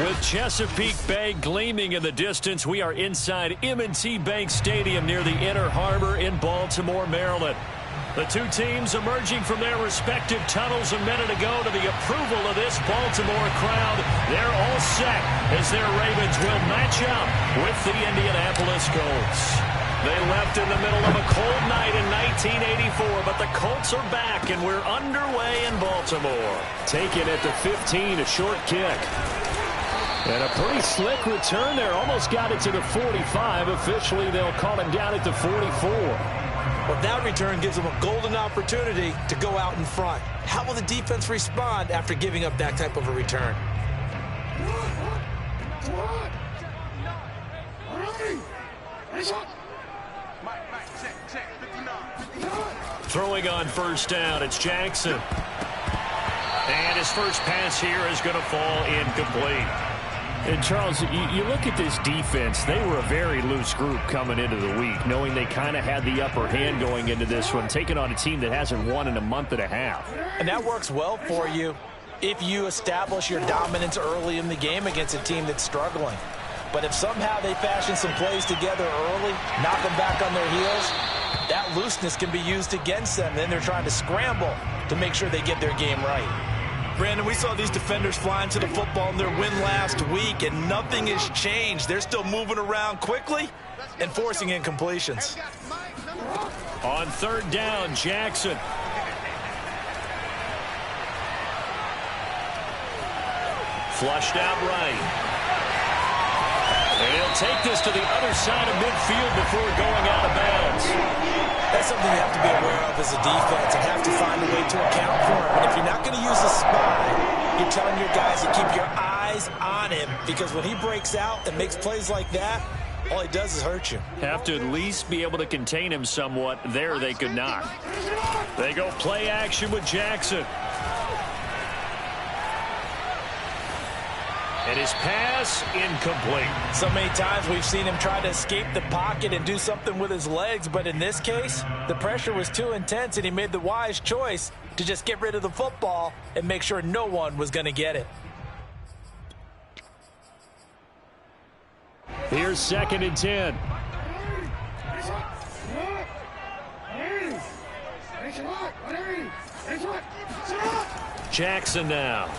With Chesapeake Bay gleaming in the distance, we are inside M&T Bank Stadium near the Inner Harbor in Baltimore, Maryland. The two teams emerging from their respective tunnels a minute ago to the approval of this Baltimore crowd. They're all set as their Ravens will match up with the Indianapolis Colts. They left in the middle of a cold night in 1984, but the Colts are back, and we're underway in Baltimore. Taken at the 15, a short kick. And a pretty slick return there. Almost got it to the 45. Officially, they'll call him down at the 44. Well, that return gives them a golden opportunity to go out in front. How will the defense respond after giving up that type of a return? Throwing on first down, it's Jackson. And his first pass here is going to fall incomplete. And, Charles, you look at this defense, they were a very loose group coming into the week, knowing they kind of had the upper hand going into this one, taking on a team that hasn't won in a month and a half. And that works well for you if you establish your dominance early in the game against a team that's struggling. But if somehow they fashion some plays together early, knock them back on their heels, that looseness can be used against them. Then they're trying to scramble to make sure they get their game right. Brandon, we saw these defenders flying to the football in their win last week, and nothing has changed. They're still moving around quickly and forcing incompletions. On third down, Jackson. Flushed out right. And he'll take this to the other side of midfield before going out of bounds. That's something you have to be aware of as a defense and have to find a way to account for it. And if you're not going to use a spy, you're telling your guys to keep your eyes on him, because when he breaks out and makes plays like that, all he does is hurt you. Have to at least be able to contain him somewhat. There they could not. They go play action with Jackson. And his pass incomplete. So many times we've seen him try to escape the pocket and do something with his legs, but in this case, the pressure was too intense and he made the wise choice to just get rid of the football and make sure no one was going to get it. Here's 2nd and 10. Jackson now.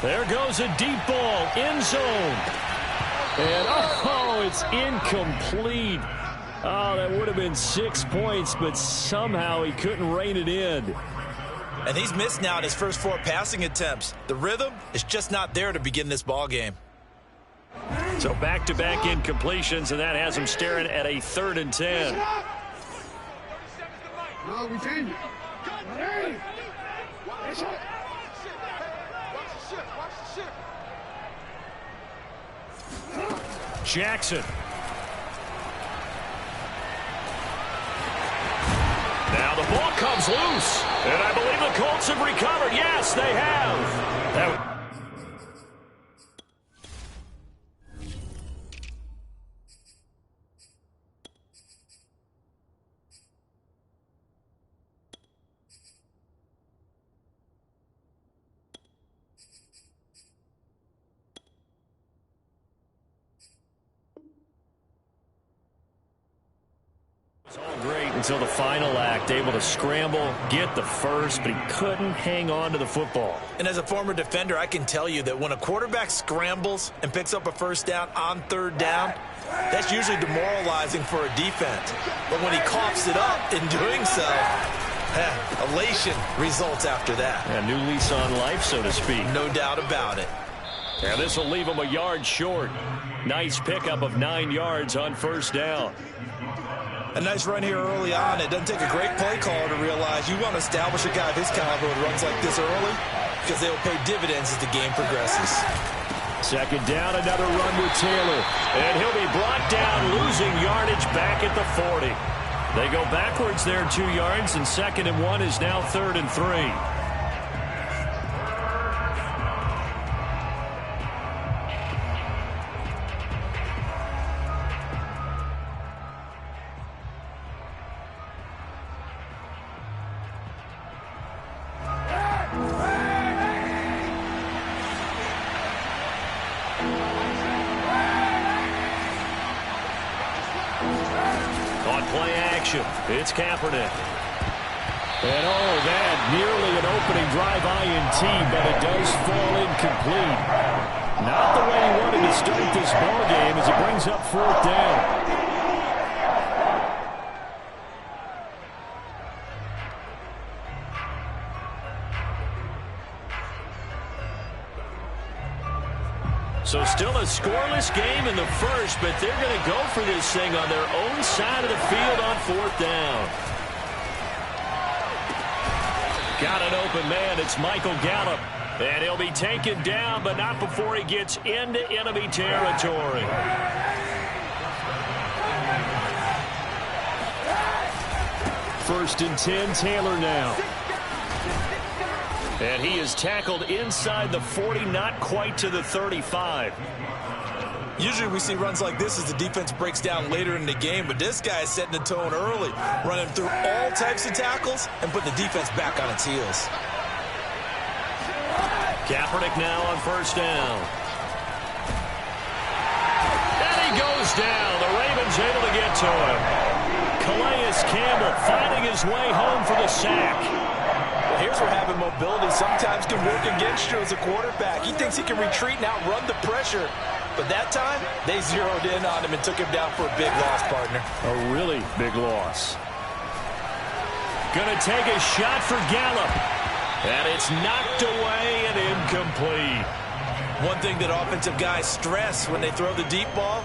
There goes a deep ball, end zone. And, oh, it's incomplete. Oh, that would have been 6 points, but somehow he couldn't rein it in. And he's missed now in his first 4 passing attempts. The rhythm is just not there to begin this ball game. So back-to-back incompletions, and that has him staring at a 3rd and 10. No, we change it. Jackson. Now the ball comes loose, and I believe the Colts have recovered. Yes, they have. Until the final act, able to scramble, get the first, but he couldn't hang on to the football. And as a former defender, I can tell you that when a quarterback scrambles and picks up a first down on 3rd down, that's usually demoralizing for a defense. But when he coughs it up in doing so, elation results after that. A new lease on life, so to speak. No doubt about it. And this will leave him a yard short. Nice pickup of 9 yards on first down. A nice run here early on. It doesn't take a great play caller to realize you want to establish a guy of his caliber with runs like this early, because they will pay dividends as the game progresses. 2nd down, another run with Taylor. And he'll be brought down, losing yardage back at the 40. They go backwards there 2 yards, and 2nd and 1 is now 3rd and 3. action. It's Kaepernick. And that nearly an opening drive INT, but it does fall incomplete. Not the way he wanted to start this ball game as it brings up 4th down. So still a scoreless game in the first, but they're going to go for this thing on their own side of the field on 4th down. Got an open man. It's Michael Gallup. And he'll be taken down, but not before he gets into enemy territory. First and 10, Taylor now. And he is tackled inside the 40, not quite to the 35. Usually we see runs like this as the defense breaks down later in the game, but this guy is setting the tone early, running through all types of tackles and putting the defense back on its heels. Kaepernick now on 1st down. And he goes down. The Ravens able to get to him. Calais Campbell finding his way home for the sack. Here's where having mobility sometimes can work against you as a quarterback. He thinks he can retreat and outrun the pressure. But that time, they zeroed in on him and took him down for a big loss, partner. A really big loss. Gonna take a shot for Gallup. And it's knocked away and incomplete. One thing that offensive guys stress when they throw the deep ball,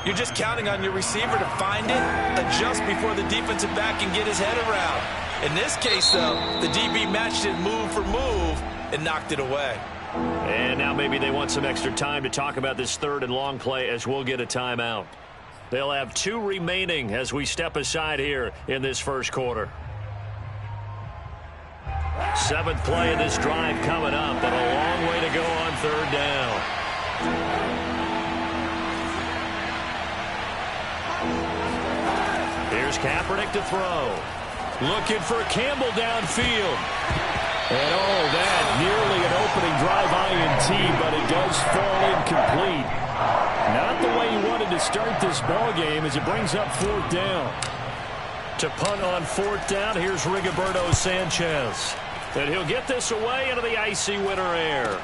you're just counting on your receiver to find it, adjust before the defensive back can get his head around. In this case, though, the DB matched it move for move and knocked it away. And now maybe they want some extra time to talk about this 3rd and long play as we'll get a timeout. They'll have 2 remaining as we step aside here in this first quarter. 7th play of this drive coming up, but a long way to go on 3rd down. Here's Kaepernick to throw. Looking for Campbell downfield. And that nearly an opening drive INT, but it does fall incomplete. Not the way he wanted to start this ball game as it brings up 4th down. To punt on 4th down, here's Rigoberto Sanchez. And he'll get this away into the icy winter air.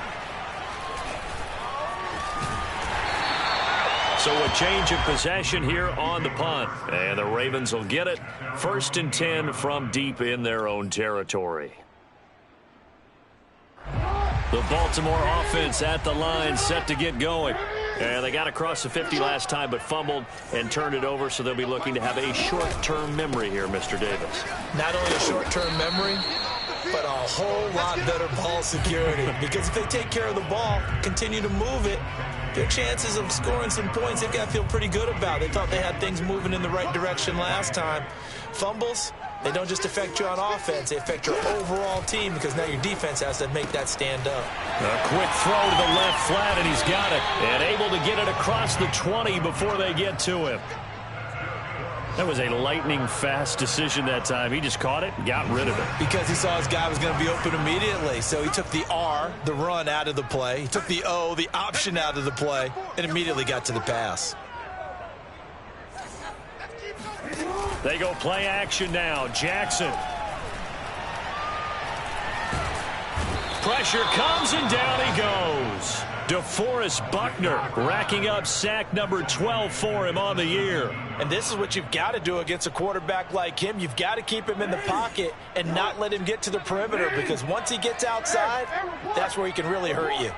So a change of possession here on the punt. And the Ravens will get it. 1st and 10 from deep in their own territory. The Baltimore offense at the line, set to get going. And they got across the 50 last time, but fumbled and turned it over, so they'll be looking to have a short-term memory here, Mr. Davis. Not only a short-term memory, but a whole lot better ball security. Because if they take care of the ball, continue to move it, their chances of scoring some points, they've got to feel pretty good about. They thought they had things moving in the right direction last time. Fumbles, they don't just affect you on offense. They affect your overall team because now your defense has to make that stand up. A quick throw to the left flat, and he's got it. And able to get it across the 20 before they get to him. That was a lightning-fast decision that time. He just caught it and got rid of it. Because he saw his guy was going to be open immediately. So he took the R, the run, out of the play. He took the O, the option, out of the play, and immediately got to the pass. They go play action now. Jackson. Pressure comes, and down he goes. DeForest Buckner racking up sack number 12 for him on the year. And this is what you've got to do against a quarterback like him. You've got to keep him in the pocket and not let him get to the perimeter, because once he gets outside, that's where he can really hurt you.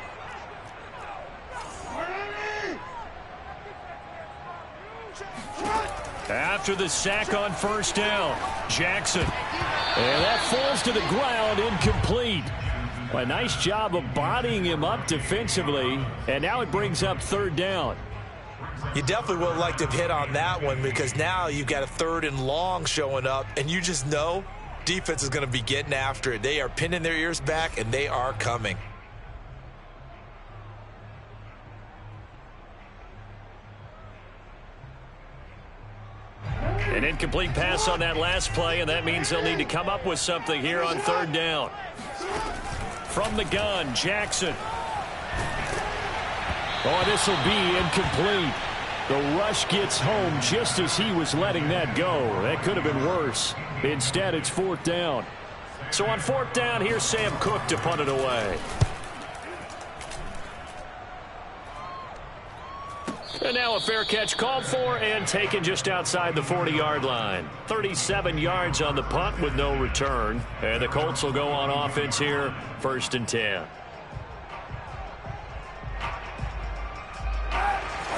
After the sack on 1st down, Jackson. And that falls to the ground, incomplete. A nice job of bodying him up defensively, and now it brings up 3rd down. You definitely would like to have hit on that one, because now you've got a 3rd and long showing up, and you just know defense is going to be getting after it. They are pinning their ears back, and they are coming. An incomplete pass on that last play, and that means they'll need to come up with something here on 3rd down. From the gun, Jackson. Oh, this will be incomplete. The rush gets home just as he was letting that go. That could have been worse. Instead, it's 4th down. So on 4th down, here's Sam Cook to punt it away. And now a fair catch called for and taken just outside the 40-yard line. 37 yards on the punt with no return. And the Colts will go on offense here, 1st and 10.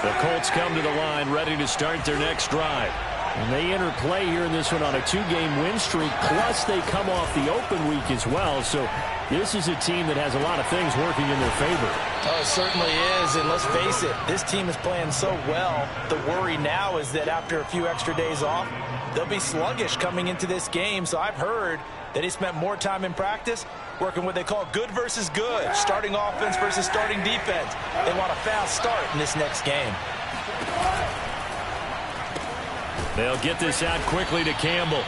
The Colts come to the line ready to start their next drive. And they enter play here in this one on a 2-game win streak, plus they come off the open week as well. So this is a team that has a lot of things working in their favor. Oh, it certainly is, and let's face it, this team is playing so well. The worry now is that after a few extra days off, they'll be sluggish coming into this game. So I've heard that he spent more time in practice working what they call good versus good, starting offense versus starting defense. They want a fast start in this next game. They'll get this out quickly to Campbell.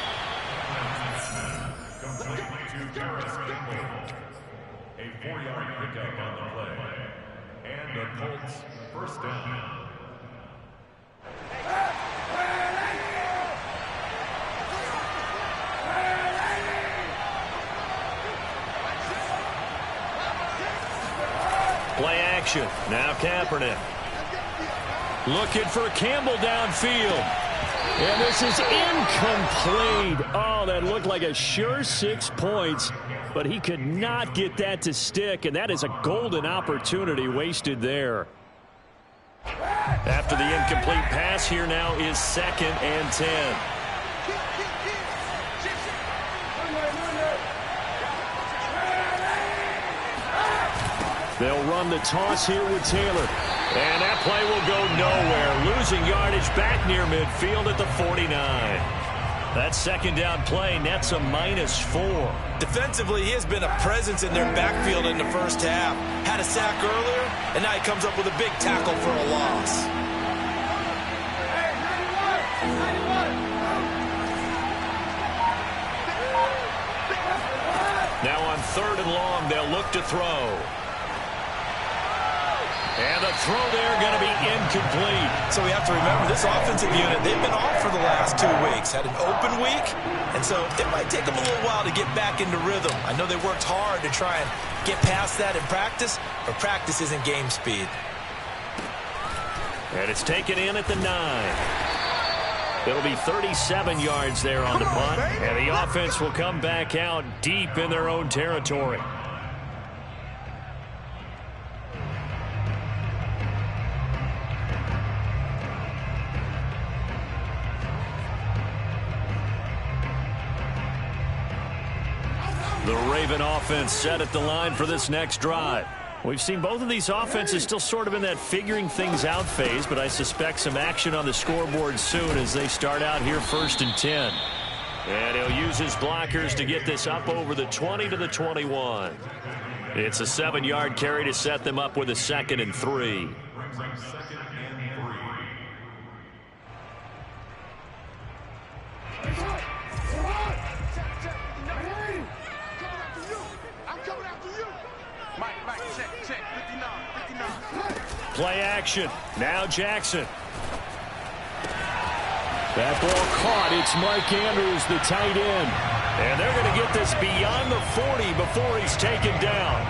A 4-yard pickup on the play. And the Colts 1st down. Play action. Now Kaepernick. Looking for Campbell downfield. And this is incomplete. Oh, that looked like a sure 6 points, but he could not get that to stick, and that is a golden opportunity wasted there. After the incomplete pass, here now is 2nd and 10. They'll run the toss here with Taylor. And that play will go nowhere. Losing yardage back near midfield at the 49. That 2nd down play nets a -4. Defensively, he has been a presence in their backfield in the first half. Had a sack earlier, and now he comes up with a big tackle for a loss. Now on 3rd and long, they'll look to throw. And the throw there going to be incomplete. So we have to remember this offensive unit, they've been off for the last 2 weeks. Had an open week, and so it might take them a little while to get back into rhythm. I know they worked hard to try and get past that in practice, but practice isn't game speed. And it's taken in at the 9. It'll be 37 yards there on the punt, and the offense will come back out deep in their own territory. The Raven offense set at the line for this next drive. We've seen both of these offenses still sort of in that figuring things out phase, but I suspect some action on the scoreboard soon as they start out here 1st and 10. And he'll use his blockers to get this up over the 20 to the 21. It's a 7-yard carry to set them up with a 2nd and 3. Play action. Now Jackson. That ball caught. It's Mike Andrews, the tight end. And they're going to get this beyond the 40 before he's taken down.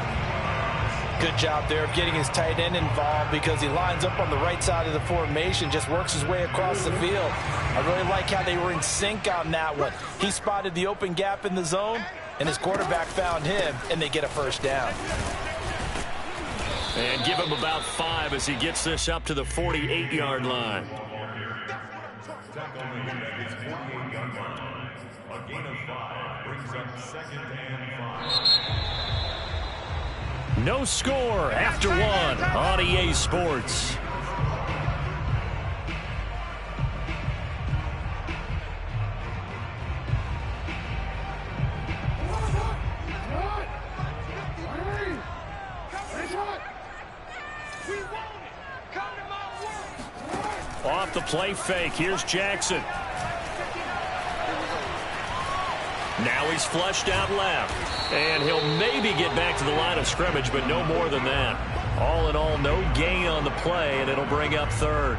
Good job there of getting his tight end involved because he lines up on the right side of the formation, just works his way across the field. I really like how they were in sync on that one. He spotted the open gap in the zone, and his quarterback found him, and they get a 1st down. And give him about 5 as he gets this up to the 48-yard line. A gain of 5 brings up 2nd and 5. No score after 1 on EA Sports. Off the play fake. Here's Jackson. Now he's flushed out left. And he'll maybe get back to the line of scrimmage, but no more than that. All in all, no gain on the play, and it'll bring up 3rd.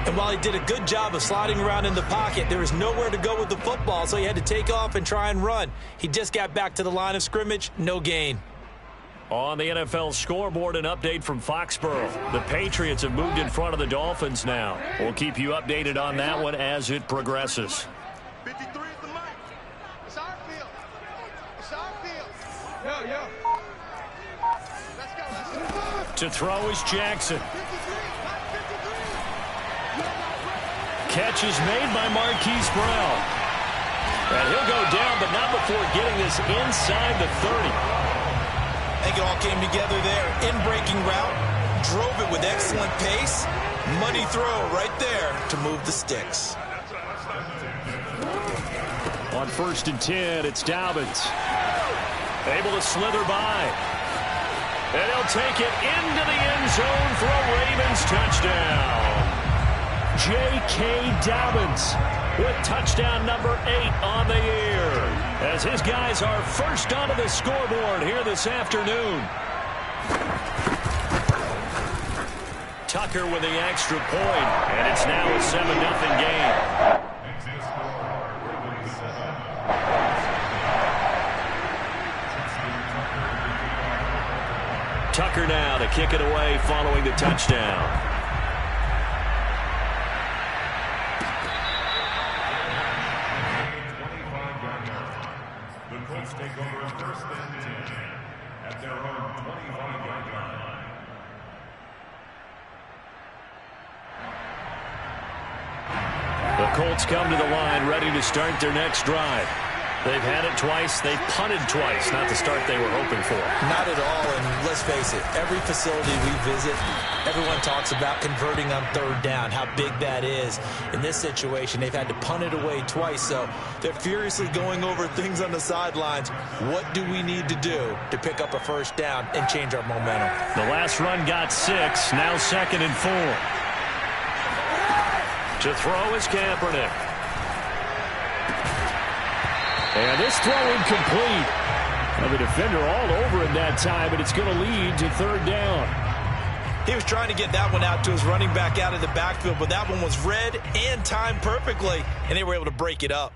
And while he did a good job of sliding around in the pocket, there was nowhere to go with the football, so he had to take off and try and run. He just got back to the line of scrimmage, no gain. On the NFL scoreboard, an update from Foxborough. The Patriots have moved in front of the Dolphins now. We'll keep you updated on that one as it progresses. 53 is the mic. It's our field. It's our field. Yo. Let's go. To throw is Jackson. 53. Catch is made by Marquise Brown. And he'll go down, but not before getting this inside the 30. I think it all came together there. In-breaking route, drove it with excellent pace. Money throw right there to move the sticks. On 1st and 10, it's Dobbins. Able to slither by. And he'll take it into the end zone for a Ravens touchdown. J.K. Dobbins with touchdown number 8 on the year, as his guys are first onto the scoreboard here this afternoon. Tucker with the extra point, and it's now a 7-0 game. Tucker now to kick it away following the touchdown. Take over 1st and 10 at their own 25-yard line. The Colts come to the line ready to start their next drive. They've had it twice. They've punted twice. Not the start they were hoping for. Not at all, and let's face it, every facility we visit, everyone talks about converting on 3rd down, how big that is. In this situation, they've had to punt it away twice, so they're furiously going over things on the sidelines. What do we need to do to pick up a 1st down and change our momentum? The last run got 6, now 2nd and 4. To throw is Kaepernick. And this throw incomplete. Now the defender all over him that time, but it's going to lead to 3rd down. He was trying to get that one out to his running back out of the backfield, but that one was read and timed perfectly, and they were able to break it up.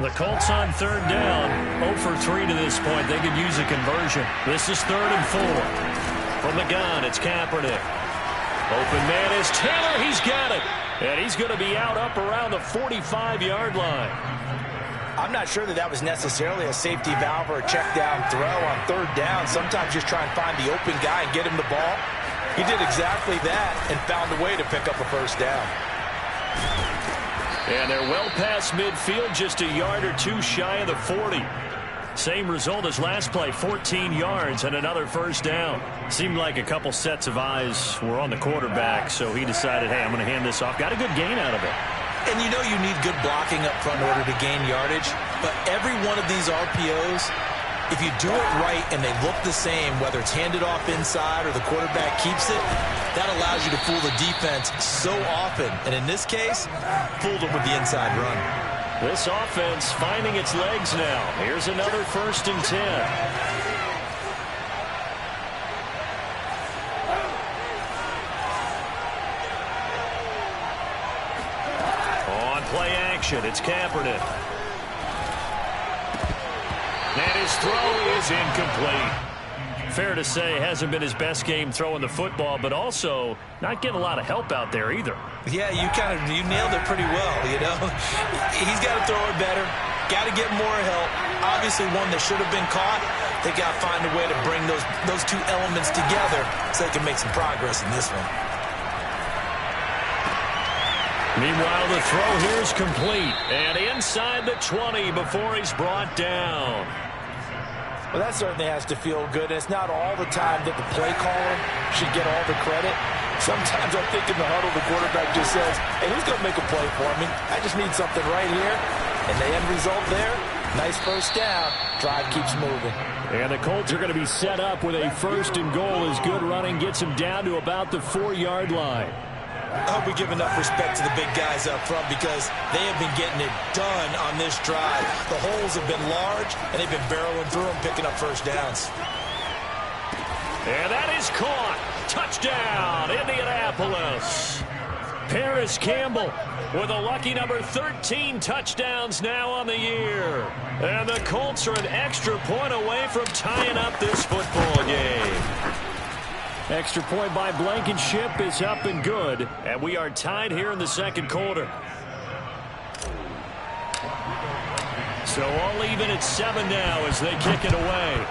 The Colts on 3rd down, 0 for 3 to this point. They could use a conversion. This is 3rd and 4. From the gun, it's Kaepernick. Open man is Taylor. He's got it. And he's going to be out up around the 45-yard line. I'm not sure that was necessarily a safety valve or a check down throw on 3rd down. Sometimes just try and find the open guy and get him the ball. He did exactly that and found a way to pick up a 1st down. And they're well past midfield, just a yard or 2 shy of the 40. Same result as last play, 14 yards and another 1st down. Seemed like a couple sets of eyes were on the quarterback, so he decided, hey, I'm going to hand this off. Got a good gain out of it. And you know you need good blocking up front in order to gain yardage, but every one of these RPOs, if you do it right and they look the same, whether it's handed off inside or the quarterback keeps it, that allows you to fool the defense so often. And in this case, fooled them with the inside run. This offense finding its legs now. Here's another 1st and 10. On play action, it's Kaepernick. And his throw is incomplete. Fair to say, hasn't been his best game throwing the football, but also not getting a lot of help out there either. Yeah, you nailed it pretty well, you know. He's got to throw it better, got to get more help. Obviously one that should have been caught. They got to find a way to bring those 2 elements together so they can make some progress in this one. Meanwhile, the throw here is complete. And inside the 20 before he's brought down. Well, that certainly has to feel good. It's not all the time that the play caller should get all the credit. Sometimes I think in the huddle, the quarterback just says, hey, who's going to make a play for me? I just need something right here. And the end result there, nice 1st down. Drive keeps moving. And the Colts are going to be set up with a 1st and goal as good running gets them down to about the 4-yard line. I hope we give enough respect to the big guys up front because they have been getting it done on this drive. The holes have been large, and they've been barreling through them, picking up 1st downs. And that is caught. Touchdown, Indianapolis. Paris Campbell with a lucky number 13 touchdowns now on the year. And the Colts are an extra point away from tying up this football game. Extra point by Blankenship is up and good. And we are tied here in the second quarter. So all even at 7 now as they kick it away.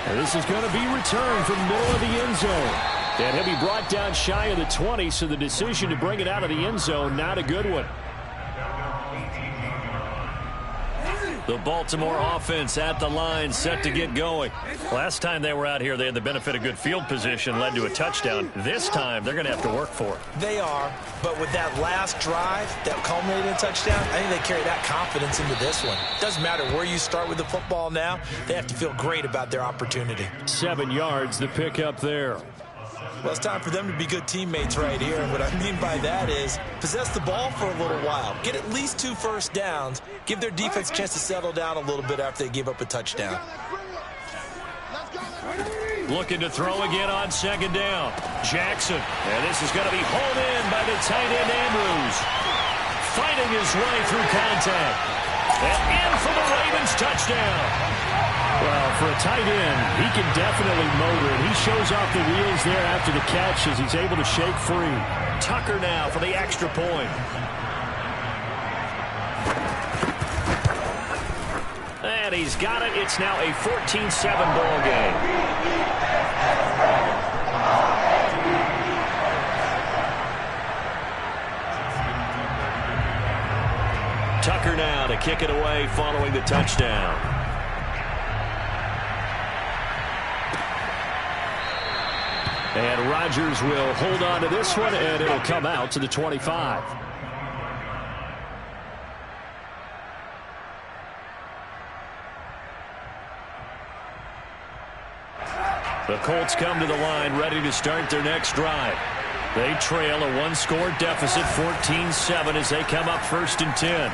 And this is going to be returned from the middle of the end zone. And he'll be brought down shy of the 20, so the decision to bring it out of the end zone, not a good one. The Baltimore offense at the line, set to get going. Last time they were out here, they had the benefit of good field position, led to a touchdown. This time, they're going to have to work for it. They are, but with that last drive that culminated in a touchdown, I think they carry that confidence into this one. Doesn't matter where you start with the football now, they have to feel great about their opportunity. 7 yards, the pickup there. Well, it's time for them to be good teammates right here. And what I mean by that is possess the ball for a little while. Get at least 2 first downs. Give their defense a chance to settle down a little bit after they give up a touchdown. Looking to throw again on second down. Jackson. And this is going to be hauled in by the tight end Andrews. Fighting his way through contact. And in for the Ravens touchdown. Well, for a tight end, he can definitely motor it. He shows off the wheels there after the catch as he's able to shake free. Tucker now for the extra point. And he's got it. It's now a 14-7 ball game. Tucker now to kick it away following the touchdown. And Rodgers will hold on to this one, and it'll come out to the 25. The Colts come to the line ready to start their next drive. They trail a 1-score deficit, 14-7, as they come up 1st and 10.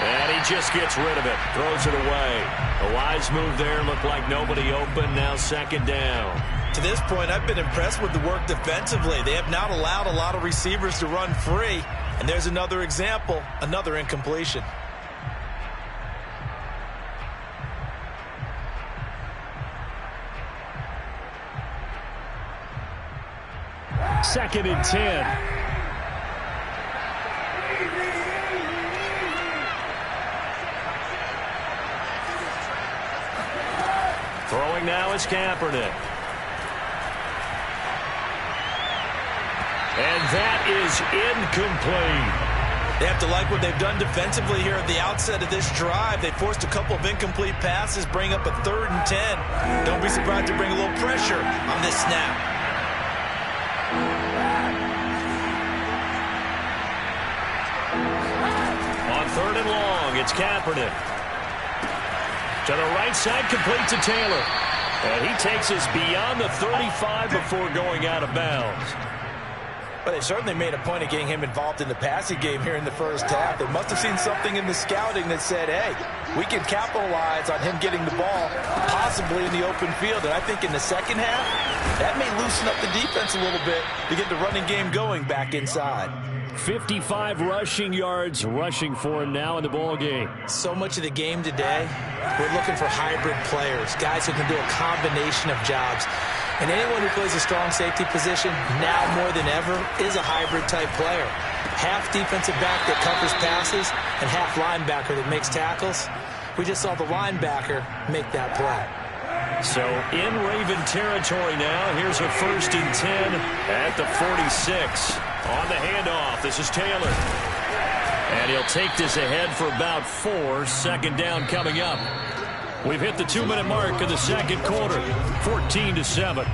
And he just gets rid of it, throws it away. A wise move there, looked like nobody open, now 2nd down. To this point, I've been impressed with the work defensively. They have not allowed a lot of receivers to run free. And there's another example, another incompletion. Second and 10. Throwing now is Kaepernick. And that is incomplete. They have to like what they've done defensively here at the outset of this drive. They forced a couple of incomplete passes, bring up a 3rd and 10. Don't be surprised to bring a little pressure on this snap. On 3rd and long, it's Kaepernick. To the right side, complete to Taylor. And he takes us beyond the 35 before going out of bounds. But they certainly made a point of getting him involved in the passing game here in the first half. They must have seen something in the scouting that said, hey, we can capitalize on him getting the ball, possibly in the open field. And I think in the second half, that may loosen up the defense a little bit to get the running game going back inside. 55 rushing yards rushing for him now in the ball game. So much of the game today, we're looking for hybrid players, guys who can do a combination of jobs. And anyone who plays a strong safety position, now more than ever, is a hybrid-type player. Half defensive back that covers passes and half linebacker that makes tackles. We just saw the linebacker make that play. So in Raven territory now, here's a 1st and 10 at the 46. On the handoff, this is Taylor. And he'll take this ahead for about 4. 2nd down coming up. We've hit the 2-minute mark of the second quarter, 14-7.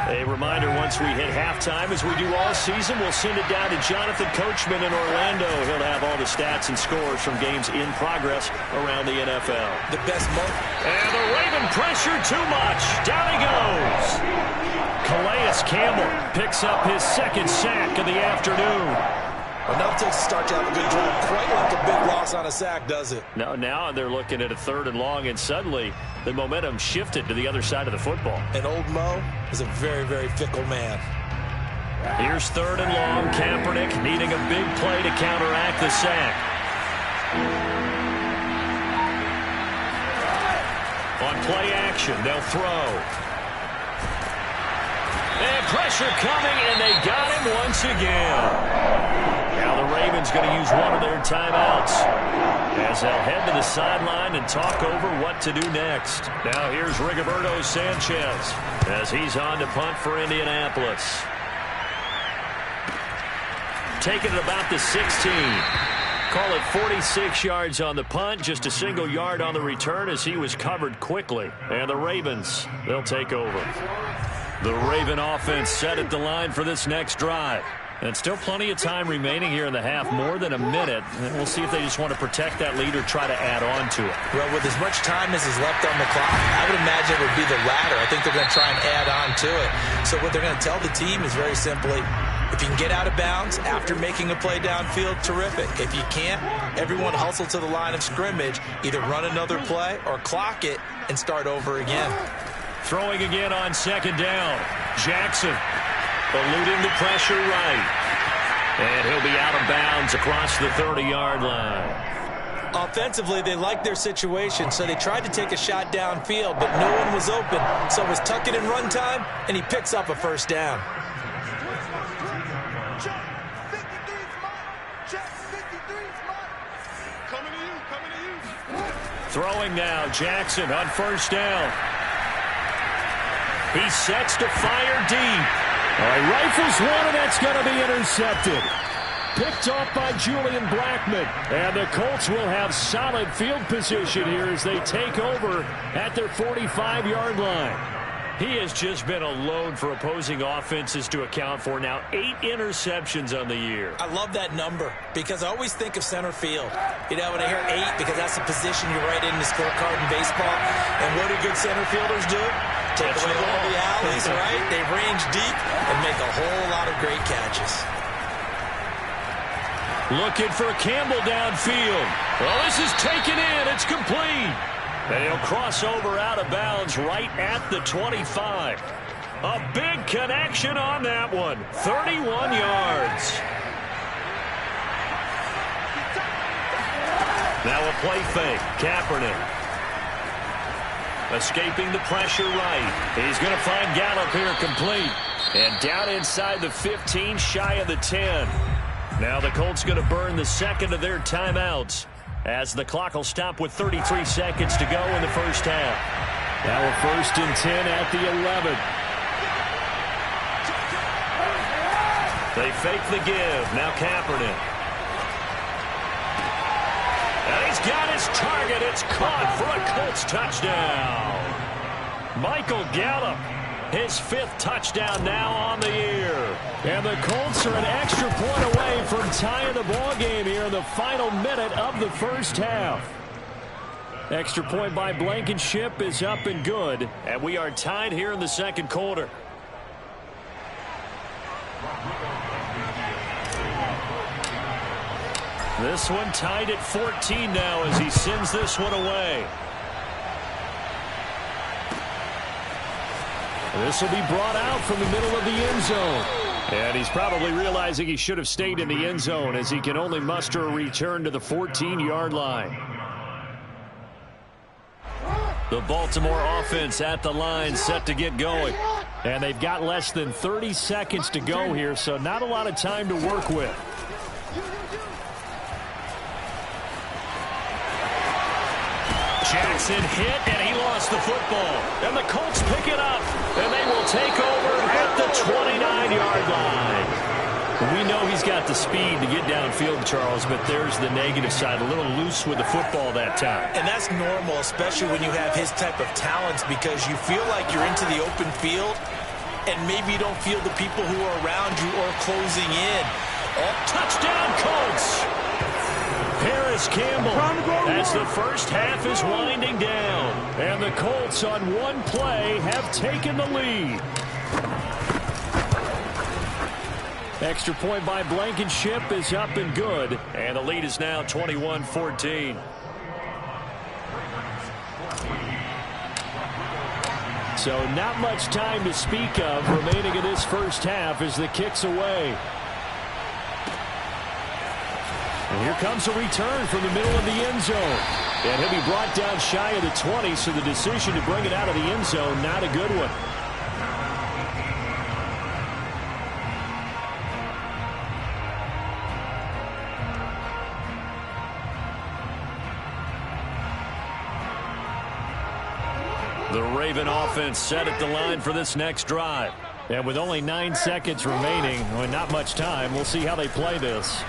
A reminder, once we hit halftime, as we do all season, we'll send it down to Jonathan Coachman in Orlando. He'll have all the stats and scores from games in progress around the NFL. The best moment. And the Raven pressure too much. Down he goes. Calais Campbell picks up his second sack of the afternoon. Enough to start to have a good drive. Quite like a big loss on a sack, does it? No, now they're looking at a 3rd and long, and suddenly the momentum shifted to the other side of the football. And old Mo is a very, very fickle man. Here's 3rd and long. Kaepernick needing a big play to counteract the sack. On play action, they'll throw. And pressure coming, and they got him once again. Now the Ravens going to use one of their timeouts as they'll head to the sideline and talk over what to do next. Now here's Rigoberto Sanchez as he's on to punt for Indianapolis. Taking it about the 16. Call it 46 yards on the punt, just a single yard on the return as he was covered quickly. And the Ravens, they'll take over. The Raven offense set at the line for this next drive. And still plenty of time remaining here in the half, more than a minute. And we'll see if they just want to protect that lead or try to add on to it. Well, with as much time as is left on the clock, I would imagine it would be the latter. I think they're going to try and add on to it. So what they're going to tell the team is very simply, if you can get out of bounds after making a play downfield, terrific. If you can't, everyone hustle to the line of scrimmage, either run another play or clock it and start over again. Throwing again on 2nd down. Jackson eluding the pressure right. And he'll be out of bounds across the 30-yard line. Offensively, they liked their situation, so they tried to take a shot downfield, but no one was open. So it was tuck it in run time, and he picks up a 1st down. Throwing now, Jackson on 1st down. He sets to fire deep. All right, rifles one, and that's going to be intercepted. Picked off by Julian Blackmon. And the Colts will have solid field position here as they take over at their 45-yard line. He has just been a load for opposing offenses to account for. Now 8 interceptions on the year. I love that number because I always think of center field. You know, when I hear 8, because that's the position you write in the scorecard in baseball. And what do good center fielders do? Take away all the alleys, right? They range deep and make a whole lot of great catches. Looking for Campbell downfield. Well, this is taken in. It's complete. And he'll cross over out of bounds right at the 25. A big connection on that one. 31 yards. Now a play fake. Kaepernick. Escaping the pressure right. He's going to find Gallup here complete. And down inside the 15, shy of the 10. Now the Colts going to burn the second of their timeouts, as the clock will stop with 33 seconds to go in the first half. Now a 1st and 10 at the 11. They fake the give. Now Kaepernick. And he's got his target. It's caught for a Colts touchdown. Michael Gallup, his 5th touchdown now on the year. And the Colts are an extra point away from tying the ball game here in the final minute of the first half. Extra point by Blankenship is up and good. And we are tied here in the second quarter. This one tied at 14 now as he sends this one away. This will be brought out from the middle of the end zone. And he's probably realizing he should have stayed in the end zone as he can only muster a return to the 14-yard line. The Baltimore offense at the line set to get going. And they've got less than 30 seconds to go here, so not a lot of time to work with. Jackson hit, and he lost the football. And the Colts pick it up, and they will take over at the 29-yard line. We know he's got the speed to get downfield, Charles, but there's the negative side. A little loose with the football that time. And that's normal, especially when you have his type of talents, because you feel like you're into the open field, and maybe you don't feel the people who are around you or closing in. Touchdown, Colts! Paris Campbell, as the first half is winding down. And the Colts on one play have taken the lead. Extra point by Blankenship is up and good. And the lead is now 21-14. So not much time to speak of remaining in this first half as the kick's away. And here comes a return from the middle of the end zone. And he'll be brought down shy of the 20, so the decision to bring it out of the end zone, not a good one. The Raven offense set at the line for this next drive. And with only 9 seconds remaining, well, not much time, we'll see how they play this.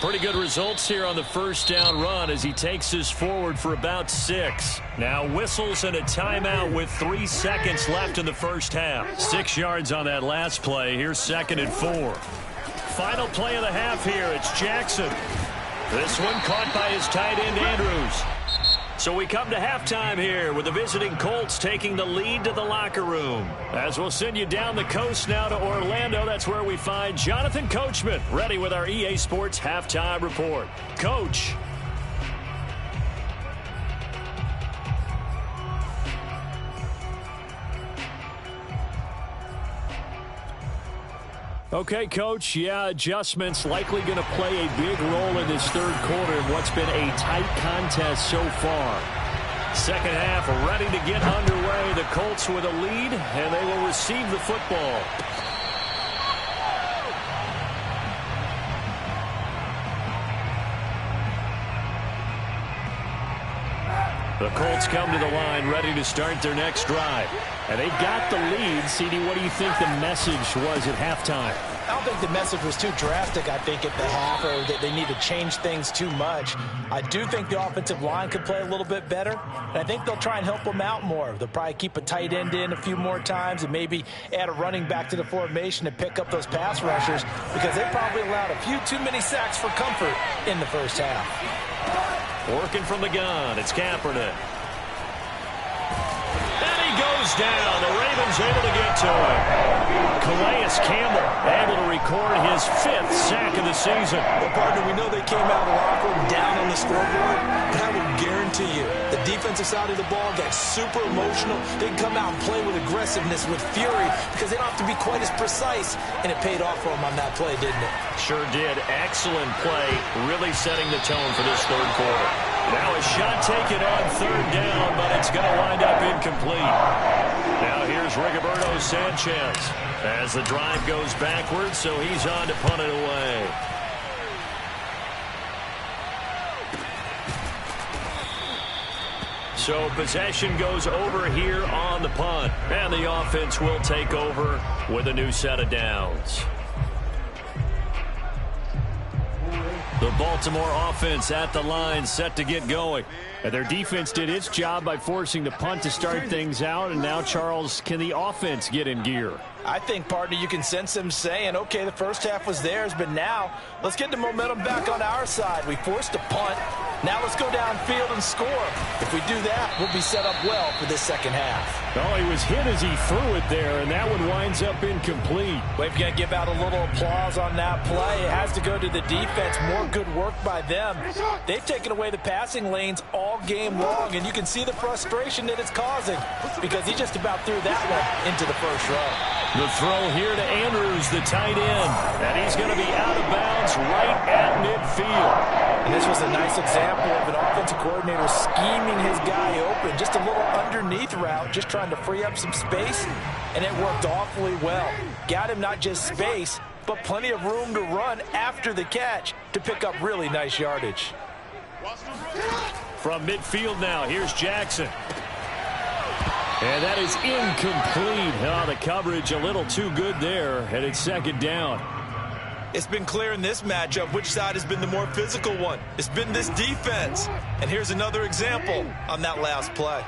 Pretty good results here on the first down run as he takes us forward for about 6. Now whistles and a timeout with 3 seconds left in the first half. 6 yards on that last play. Here's 2nd and 4. Final play of the half here. It's Jackson. This one caught by his tight end, Andrews. So we come to halftime here with the visiting Colts taking the lead to the locker room. As we'll send you down the coast now to Orlando, that's where we find Jonathan Coachman ready with our EA Sports Halftime Report. Coach. Okay, Coach, yeah, adjustments likely going to play a big role in this third quarter in what's been a tight contest so far. Second half ready to get underway. The Colts with a lead, and they will receive the football. The Colts come to the line ready to start their next drive. And they've got the lead. CD, what do you think the message was at halftime? I don't think the message was too drastic, I think, at the half, or that they need to change things too much. I do think the offensive line could play a little bit better, and I think they'll try and help them out more. They'll probably keep a tight end in a few more times and maybe add a running back to the formation to pick up those pass rushers because they probably allowed a few too many sacks for comfort in the first half. Working from the gun, it's Kaepernick. Goes down. The Ravens able to get to him. Calais Campbell able to record his 5th sack of the season. Well, partner, we know they came out of the locker room down on the scoreboard, but I would guarantee you the defensive side of the ball got super emotional. They come out and play with aggressiveness, with fury, because they don't have to be quite as precise, and it paid off for them on that play, didn't it? Sure did. Excellent play, really setting the tone for this third quarter. Now a shot taken on 3rd down, but it's going to wind up incomplete. Now here's Rigoberto Sanchez as the drive goes backwards, so he's on to punt it away. So possession goes over here on the punt, and the offense will take over with a new set of downs. The Baltimore offense at the line set to get going. And their defense did its job by forcing the punt to start things out. And now, Charles, can the offense get in gear? I think, partner, you can sense them saying, okay, the first half was theirs, but now let's get the momentum back on our side. We forced a punt. Now let's go downfield and score. If we do that, we'll be set up well for this second half. Oh, he was hit as he threw it there, and that one winds up incomplete. We've got to give out a little applause on that play. It has to go to the defense. More good work by them. They've taken away the passing lanes all game long, and you can see the frustration that it's causing because he just about threw that one into the first row. The throw here to Andrews, the tight end, and he's going to be out of bounds right at midfield. And this was a nice example of an offensive coordinator scheming his guy open, just a little underneath route, just trying to free up some space, and it worked awfully well. Got him not just space, but plenty of room to run after the catch to pick up really nice yardage. From midfield now, here's Jackson. And that is incomplete. Oh, the coverage a little too good there, and it's 2nd down. It's been clear in this matchup which side has been the more physical one. It's been this defense. And here's another example on that last play.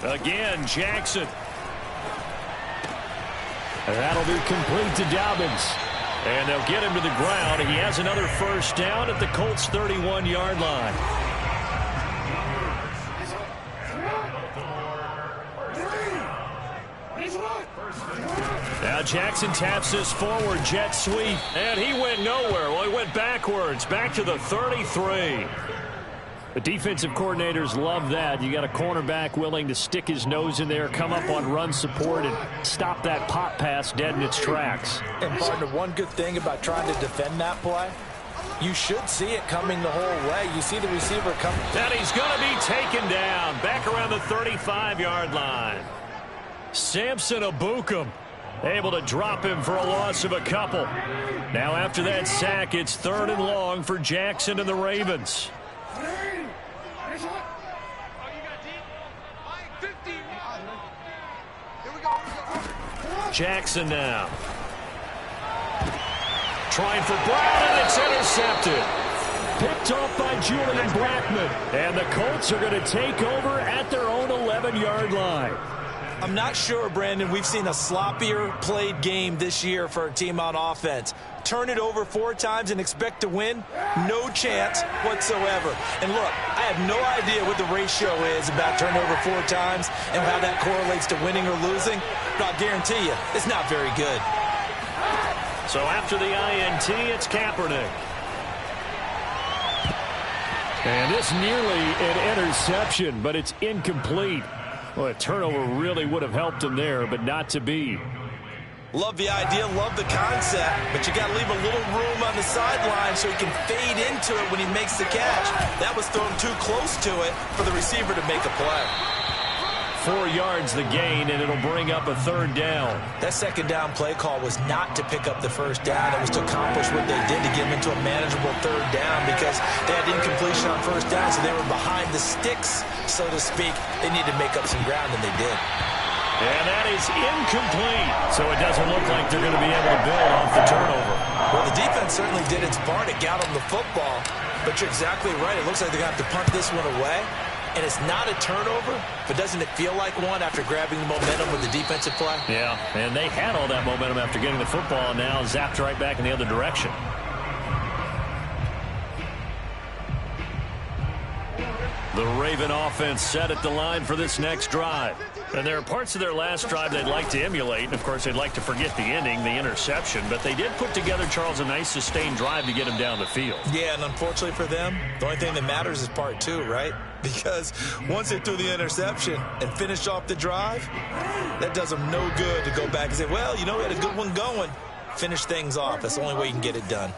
Again, Jackson. And that'll be complete to Dobbins. And they'll get him to the ground. He has another first down at the Colts' 31-yard line. Now Jackson taps this forward jet sweep. And he went nowhere. Well, he went backwards. Back to the 33. The defensive coordinators love that. You got a cornerback willing to stick his nose in there, come up on run support, and stop that pop pass dead in its tracks. And partner, one good thing about trying to defend that play, you should see it coming the whole way. You see the receiver coming. And he's going to be taken down back around the 35-yard line. Samson Ebukam able to drop him for a loss of a couple. Now after that sack, it's 3rd and long for Jackson and the Ravens. Jackson now. Trying for Brown, and it's intercepted. Picked off by Julian Blackmon. And the Colts are going to take over at their own 11-yard line. I'm not sure, Brandon, we've seen a sloppier played game this year for a team on offense. Turn it over 4 times and expect to win? No chance whatsoever. And look, I have no idea what the ratio is about turnover 4 times and how that correlates to winning or losing, but I'll guarantee you, it's not very good. So after the INT, it's Kaepernick. And this nearly an interception, but it's incomplete. Well, a turnover really would have helped him there, but not to be. Love the idea, love the concept, but you got to leave a little room on the sideline so he can fade into it when he makes the catch. That was thrown too close to it for the receiver to make a play. 4 yards the gain, and it'll bring up a 3rd down. That 2nd down play call was not to pick up the 1st down. It was to accomplish what they did to get him into a manageable 3rd down because they had incompletion on 1st down, so they were behind the sticks, so to speak. They needed to make up some ground, and they did. And that is incomplete. So it doesn't look like they're going to be able to build off the turnover. Well, the defense certainly did its part. It got them the football. But you're exactly right. It looks like they're going to have to punt this one away. And it's not a turnover, but doesn't it feel like one after grabbing the momentum with the defensive play? Yeah, and they had all that momentum after getting the football, and now zapped right back in the other direction. The Raven offense set at the line for this next drive. And there are parts of their last drive they'd like to emulate. And, of course, they'd like to forget the ending, the interception. But they did put together, Charles, a nice sustained drive to get him down the field. Yeah, and unfortunately for them, the only thing that matters is part 2, right? Because once they threw the interception and finished off the drive, that does them no good to go back and say, well, you know, we had a good one going. Finish things off. That's the only way you can get it done.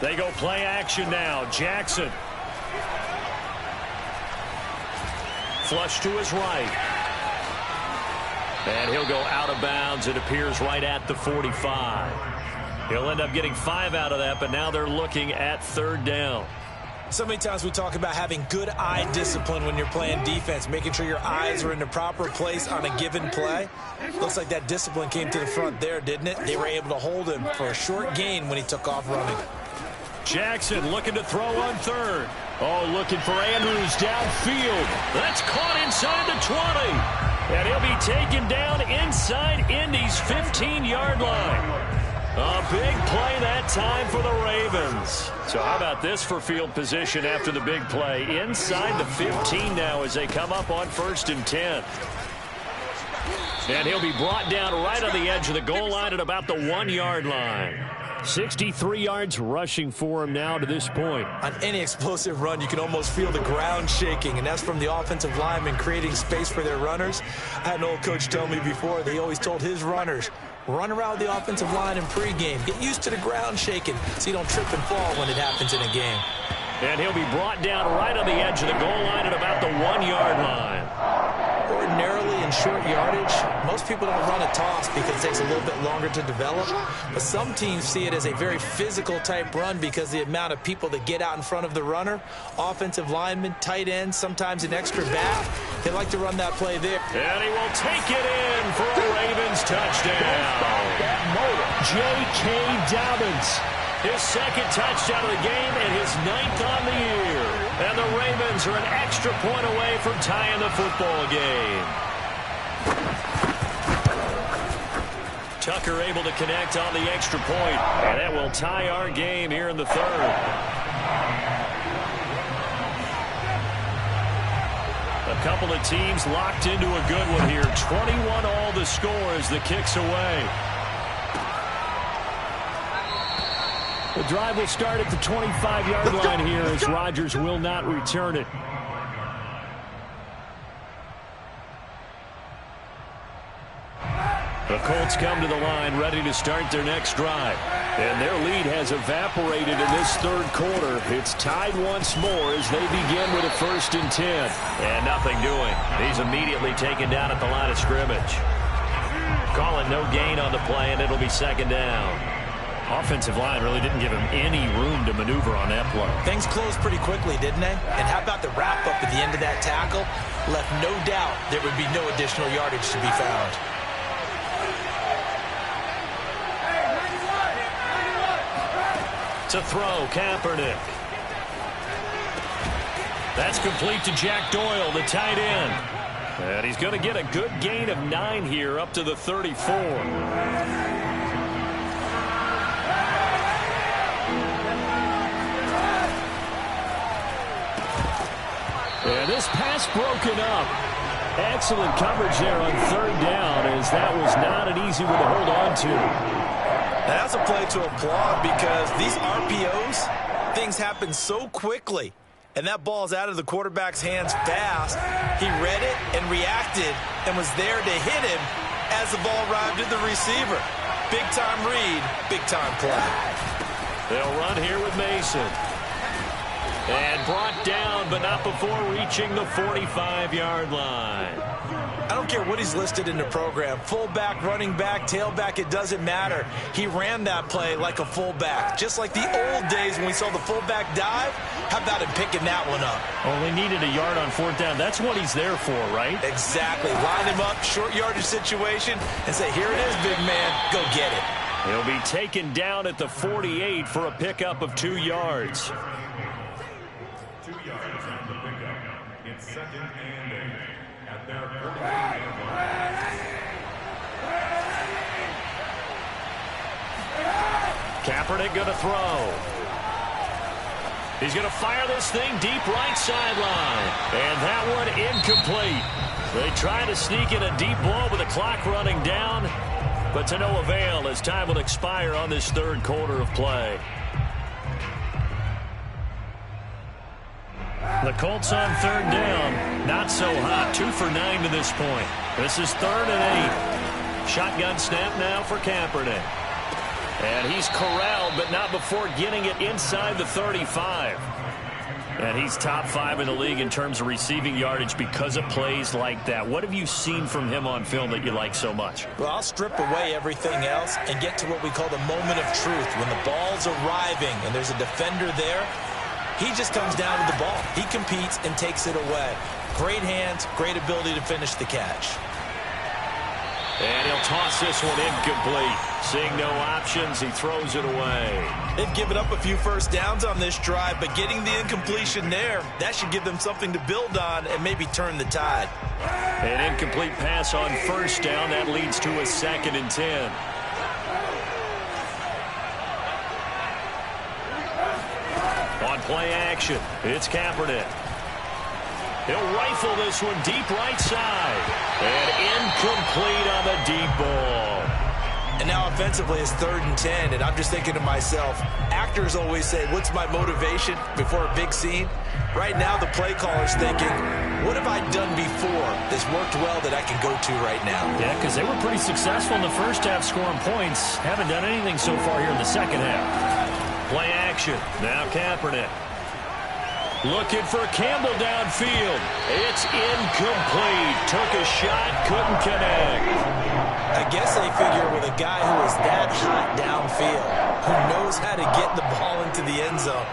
They go play action now. Jackson. Flush to his right. And he'll go out of bounds. It appears right at the 45. He'll end up getting 5 out of that, but now they're looking at 3rd down. So many times we talk about having good eye discipline when you're playing defense, making sure your eyes are in the proper place on a given play. Looks like that discipline came to the front there, didn't it? They were able to hold him for a short gain when he took off running. Jackson looking to throw on 3rd. Oh, looking for Andrews downfield. That's caught inside the 20. And he'll be taken down inside Indy's 15-yard line. A big play that time for the Ravens. So how about this for field position after the big play? Inside the 15 now as they come up on 1st and 10. And he'll be brought down right on the edge of the goal line at about the 1-yard line. 63 yards rushing for him now to this point. On any explosive run, you can almost feel the ground shaking, and that's from the offensive linemen creating space for their runners. I had an old coach tell me before, they always told his runners, run around the offensive line in pregame. Get used to the ground shaking so you don't trip and fall when it happens in a game. And he'll be brought down right on the edge of the goal line at about the 1-yard line. Ordinarily in short yardage, most people don't run a toss because it takes a little bit longer to develop. But some teams see it as a very physical type run because the amount of people that get out in front of the runner, offensive linemen, tight ends, sometimes an extra back, they like to run that play there. And he will take it in for a Ravens touchdown. J.K. Dobbins His second touchdown of the game and his 9th on the year. And the Ravens are an extra point away from tying the football game. Tucker able to connect on the extra point, and that will tie our game here in the third. A couple of teams locked into a good one here. 21 all the score as the kick's away. The drive will start at the 25-yard line here as Rodgers will not return it. The Colts come to the line ready to start their next drive. And their lead has evaporated in this third quarter. It's tied once more as they begin with a 1st and 10. And nothing doing. He's immediately taken down at the line of scrimmage. Calling no gain on the play, and it'll be 2nd down. Offensive line really didn't give him any room to maneuver on that play. Things closed pretty quickly, didn't they? And how about the wrap-up at the end of that tackle? Left no doubt there would be no additional yardage to be found. To throw, Kaepernick. That's complete to Jack Doyle, the tight end. And he's going to get a good gain of 9 here up to the 34. And this pass broken up. Excellent coverage there on 3rd down, as that was not an easy one to hold on to. That's a play to applaud because these RPOs, things happen so quickly. And that ball's out of the quarterback's hands fast. He read it and reacted and was there to hit him as the ball arrived at the receiver. Big-time read, big-time play. They'll run here with Mason. And brought down, but not before reaching the 45-yard line. I don't care what he's listed in the program. Fullback, running back, tailback, it doesn't matter. He ran that play like a fullback. Just like the old days when we saw the fullback dive. How about him picking that one up? Only needed a yard on 4th down. That's what he's there for, right? Exactly. Line him up, short yardage situation, and say, here it is, big man. Go get it. He'll be taken down at the 48 for a pickup of 2 yards. 2 yards on the pickup. It's 2nd and 8 at their 48-yard line. Kaepernick going to throw. He's going to fire this thing deep right sideline. And that one incomplete. They try to sneak in a deep ball with the clock running down, but to no avail as time will expire on this 3rd quarter of play. The Colts on 3rd down. Not so hot. 2 for 9 to this point. This is 3rd and 8. Shotgun snap now for Kaepernick. And he's corralled, but not before getting it inside the 35. And he's top 5 in the league in terms of receiving yardage because of plays like that. What have you seen from him on film that you like so much? Well, I'll strip away everything else and get to what we call the moment of truth. When the ball's arriving and there's a defender there, he just comes down with the ball. He competes and takes it away. Great hands, great ability to finish the catch. And he'll toss this one incomplete. Seeing no options, he throws it away. They've given up a few first downs on this drive, but getting the incompletion there, that should give them something to build on and maybe turn the tide. An incomplete pass on 1st down. That leads to a 2nd and 10. On play action, it's Kaepernick. He'll rifle this one deep right side. And incomplete on the deep ball. And now offensively it's 3rd and 10, and I'm just thinking to myself, actors always say, what's my motivation before a big scene? Right now the play caller's thinking, what have I done before that's worked well that I can go to right now? Yeah, because they were pretty successful in the first half scoring points. Haven't done anything so far here in the second half. Play action. Now Kaepernick. Looking for Campbell downfield. It's incomplete. Took a shot, couldn't connect. I guess they figure with a guy who is that hot downfield, who knows how to get the ball into the end zone,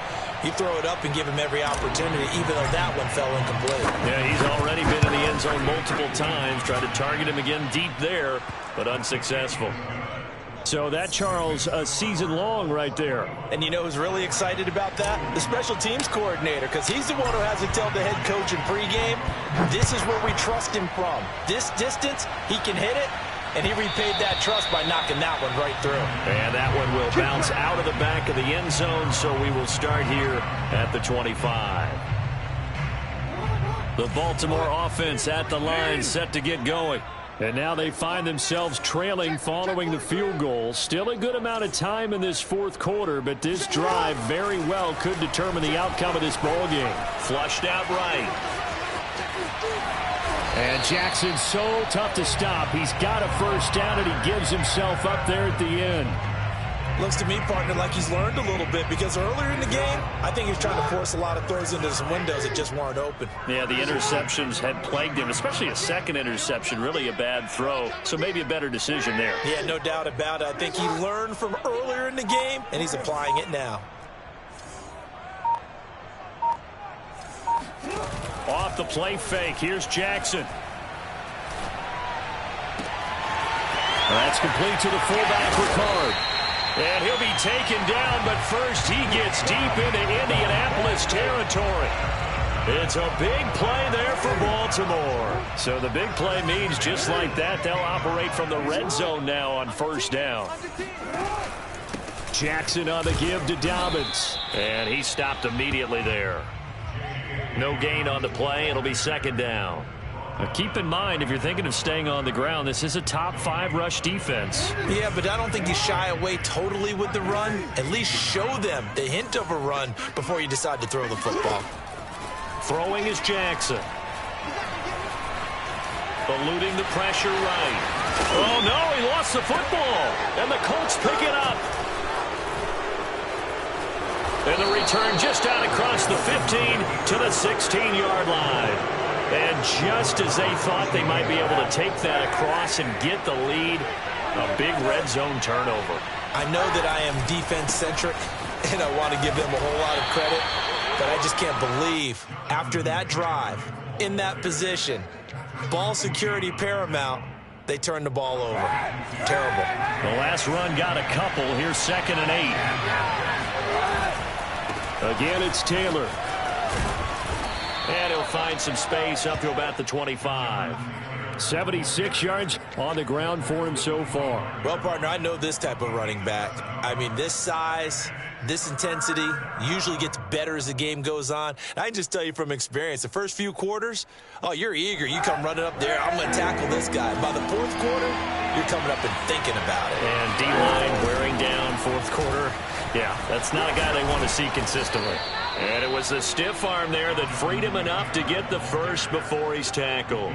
you throw it up and give him every opportunity, even though that one fell incomplete. Yeah, he's already been in the end zone multiple times. Tried to target him again deep there, but unsuccessful. So that, Charles, a season long right there. And you know who's really excited about that? The special teams coordinator, because he's the one who has to tell the head coach in pregame, this is where we trust him from. This distance, he can hit it, and he repaid that trust by knocking that one right through. And that one will bounce out of the back of the end zone, so we will start here at the 25. The Baltimore offense at the line, set to get going. And now they find themselves trailing following the field goal. Still a good amount of time in this fourth quarter, but this drive very well could determine the outcome of this ball game. Flushed out right. And Jackson's so tough to stop. He's got a first down, and he gives himself up there at the end. Looks to me, partner, like he's learned a little bit, because earlier in the game, I think he was trying to force a lot of throws into some windows that just weren't open. Yeah, the interceptions had plagued him, especially a second interception, really a bad throw. So maybe a better decision there. Yeah, no doubt about it. I think he learned from earlier in the game, and he's applying it now. Off the play fake, here's Jackson. That's complete to the fullback, Ricard. And he'll be taken down, but first he gets deep into Indianapolis territory. It's a big play there for Baltimore. So the big play means just like that, they'll operate from the red zone now on first down. Jackson on the give to Dobbins. And he stopped immediately there. No gain on the play. It'll be second down. Now keep in mind, if you're thinking of staying on the ground, this is a top 5 rush defense. Yeah, but I don't think you shy away totally with the run. At least show them the hint of a run before you decide to throw the football. Throwing is Jackson. Eluding the pressure right. Oh, no, he lost the football. And the Colts pick it up. And the return just out across the 15 to the 16-yard line. And just as they thought they might be able to take that across and get the lead, a big red zone turnover. I know that I am defense-centric, and I want to give them a whole lot of credit, but I just can't believe after that drive, in that position, ball security paramount, they turned the ball over. Terrible. The last run got a couple. Here's 2nd and 8. Again, it's Taylor. And he'll find some space up to about the 25. 76 yards on the ground for him so far. Well, partner, I know this type of running back. I mean, this size, this intensity usually gets better as the game goes on. I can just tell you from experience, the first few quarters, oh, you're eager. You come running up there, I'm going to tackle this guy. By the fourth quarter, you're coming up and thinking about it. And D-line wearing down fourth quarter. Yeah, that's not a guy they want to see consistently. And it was the stiff arm there that freed him enough to get the first before he's tackled.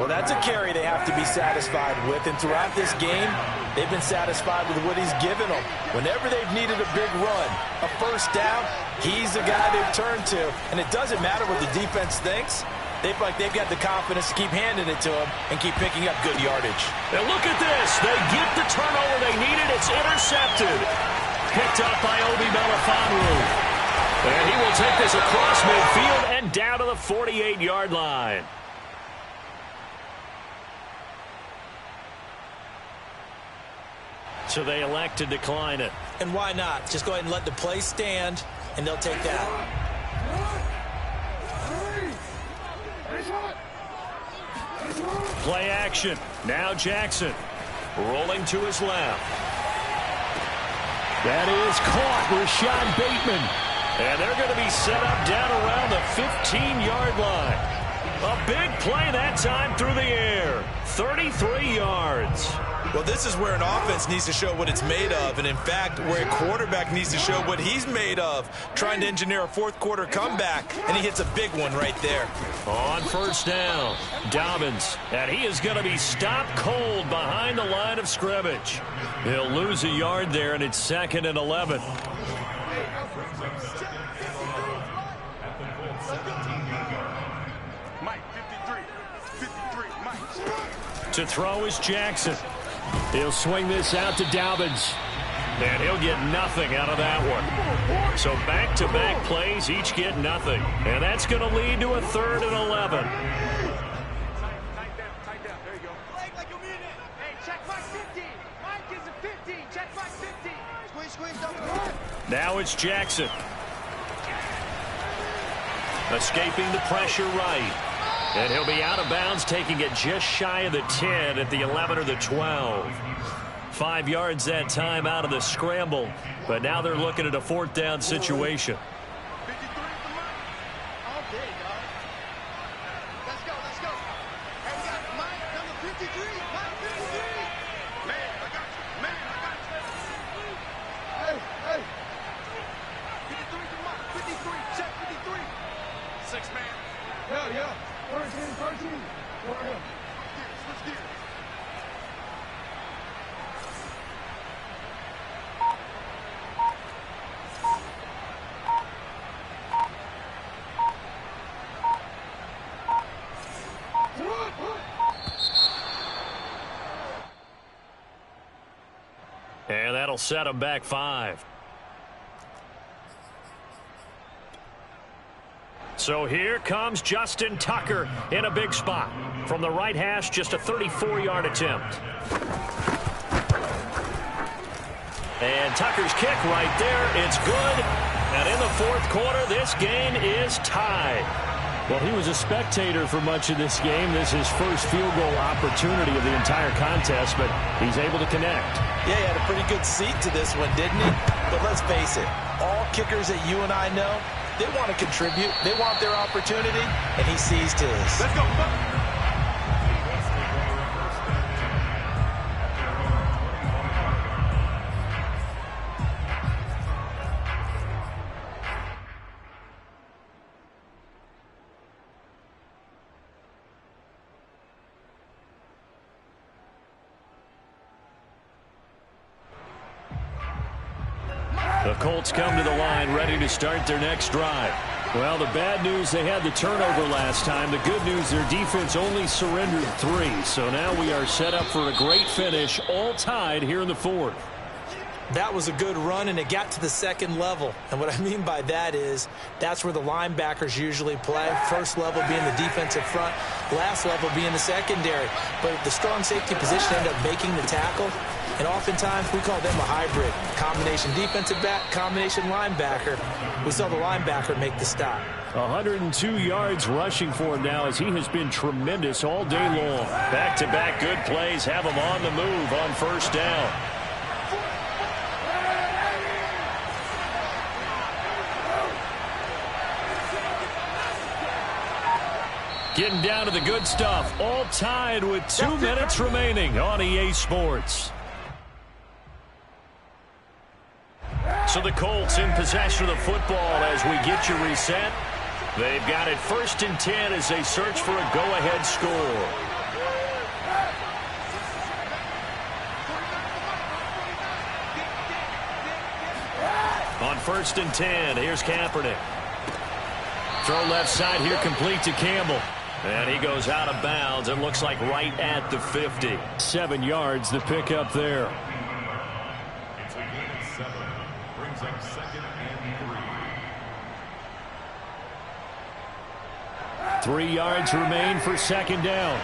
Well, that's a carry they have to be satisfied with. And throughout this game, they've been satisfied with what he's given them. Whenever they've needed a big run, a first down, he's the guy they've turned to. And it doesn't matter what the defense thinks. They've got the confidence to keep handing it to him and keep picking up good yardage. Now look at this. They get the turnover they needed. It's intercepted. Picked up by Obi Melifonwu. And he will take this across midfield and down to the 48-yard line. So they elect to decline it. And why not? Just go ahead and let the play stand, and they'll take that. Play action. Now Jackson rolling to his left. That is caught. Rashad Bateman. And they're going to be set up down around the 15-yard line. A big play that time through the air. 33 yards. Well, this is where an offense needs to show what it's made of. And, in fact, where a quarterback needs to show what he's made of. Trying to engineer a fourth-quarter comeback, and he hits a big one right there. On first down, Dobbins. And he is going to be stopped cold behind the line of scrimmage. He'll lose a yard there, and it's 2nd and 11. To throw is Jackson. He'll swing this out to Dobbins. And he'll get nothing out of that one. So back-to-back plays, each get nothing. And that's going to lead to a 3rd and 11. Tight down. There you go. Leg like you mean it. Hey, check Mike 15. Mike is the Now it's Jackson. Escaping the pressure right. And he'll be out of bounds, taking it just shy of the 10 at the 11 or the 12. 5 yards that time out of the scramble. But now they're looking at a 4th down situation. And that'll set him back 5. So here comes Justin Tucker in a big spot. From the right hash, just a 34-yard attempt. And Tucker's kick right there. It's good. And in the 4th quarter, this game is tied. Well, he was a spectator for much of this game. This is his first field goal opportunity of the entire contest, but he's able to connect. Yeah, he had a pretty good seat to this one, didn't he? But let's face it, all kickers that you and I know, they want to contribute. They want their opportunity, and he seized his. Let's go. The Colts come to the line ready to start their next drive. Well, the bad news, they had the turnover last time. The good news, their defense only surrendered 3. So now we are set up for a great finish, all tied here in the 4th. That was a good run, and it got to the 2nd level. And what I mean by that is that's where the linebackers usually play. First level being the defensive front, last level being the secondary. But the strong safety position ended up making the tackle. And oftentimes we call them a hybrid. Combination defensive back, combination linebacker. We saw the linebacker make the stop. 102 yards rushing for him now as he has been tremendous all day long. Back-to-back good plays have him on the move on 1st down. Getting down to the good stuff. All tied with 2 minutes remaining on EA Sports. So the Colts in possession of the football as we get you reset. They've got it 1st and 10 as they search for a go-ahead score. On 1st and 10, here's Kaepernick. Throw left side here, complete to Campbell. And he goes out of bounds. It looks like right at the 50. 7 yards, the pickup there. It's a gain of 7. Brings up 2nd and 3. 3 yards remain for 2nd down.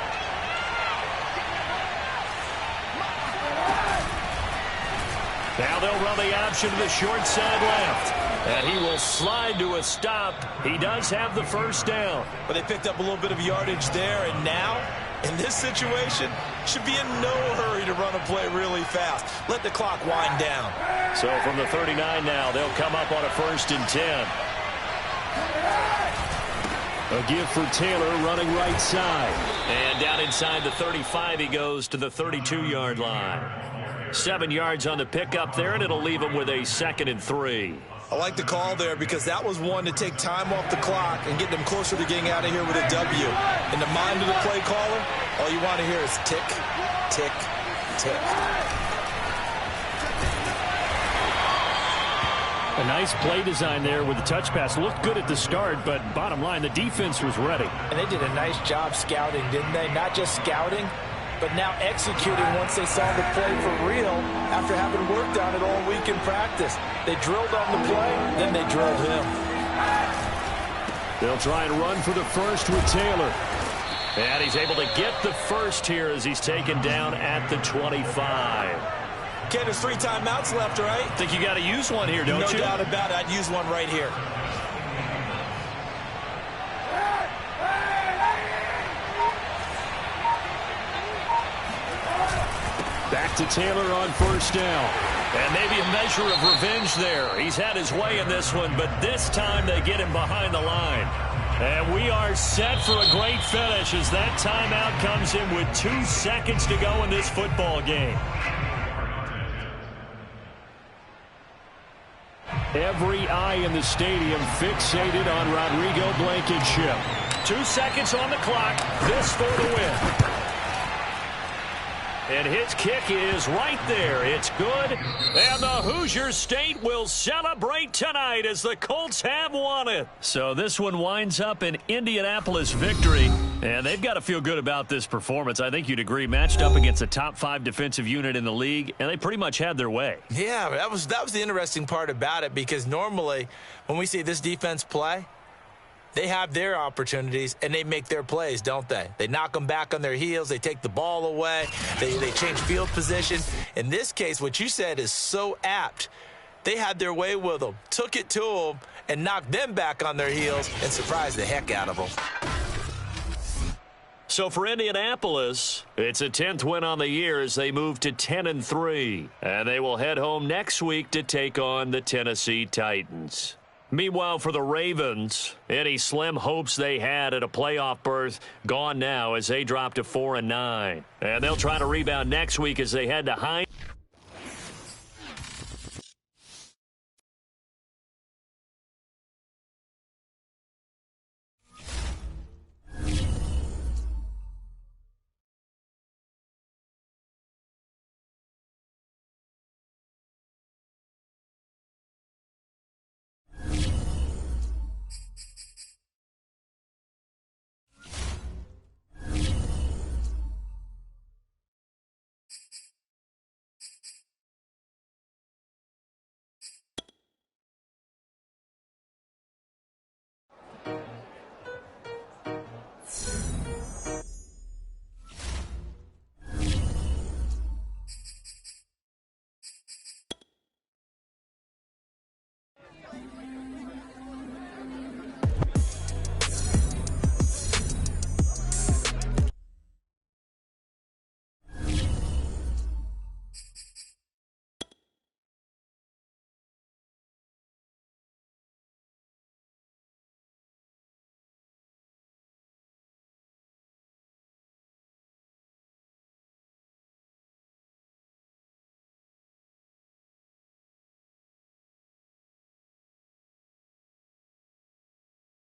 Now they'll run the option to the short side left. And he will slide to a stop. He does have the 1st down. But they picked up a little bit of yardage there, and now, in this situation, should be in no hurry to run a play really fast. Let the clock wind down. So from the 39 now, they'll come up on a 1st and 10. A give for Taylor running right side. And down inside the 35, he goes to the 32-yard line. 7 yards on the pickup there, and it'll leave him with a 2nd and 3. I like the call there because that was one to take time off the clock and get them closer to getting out of here with a W. In the mind of the play caller, all you want to hear is tick, tick, tick. A nice play design there with the touch pass. Looked good at the start, but bottom line, the defense was ready. And they did a nice job scouting, didn't they? Not just scouting, but now executing once they saw the play for real after having worked on it all week in practice. They drilled on the play, then they drilled him. They'll try and run for the 1st with Taylor. And he's able to get the 1st here as he's taken down at the 25. Okay, there's 3 timeouts left, right? I think you got to use one here, don't you? No doubt about it. I'd use one right here. Back to Taylor on first down. And maybe a measure of revenge there. He's had his way in this one, but this time they get him behind the line. And we are set for a great finish as that timeout comes in with 2 seconds to go in this football game. Every eye in the stadium fixated on Rodrigo Blankenship. 2 seconds on the clock. This for the win. And his kick is right there. It's good. And the Hoosier State will celebrate tonight as the Colts have won it. So this one winds up an Indianapolis victory. And they've got to feel good about this performance. I think you'd agree. Matched up against a top 5 defensive unit in the league. And they pretty much had their way. Yeah, that was the interesting part about it, because normally when we see this defense play, they have their opportunities, and they make their plays, don't they? They knock them back on their heels. They take the ball away. They change field position. In this case, what you said is so apt. They had their way with them, took it to them, and knocked them back on their heels and surprised the heck out of them. So for Indianapolis, it's a 10th win on the year as they move to 10-3. And they will head home next week to take on the Tennessee Titans. Meanwhile, for the Ravens, any slim hopes they had at a playoff berth gone now as they drop to 4-9. And they'll try to rebound next week as they head to Heinz.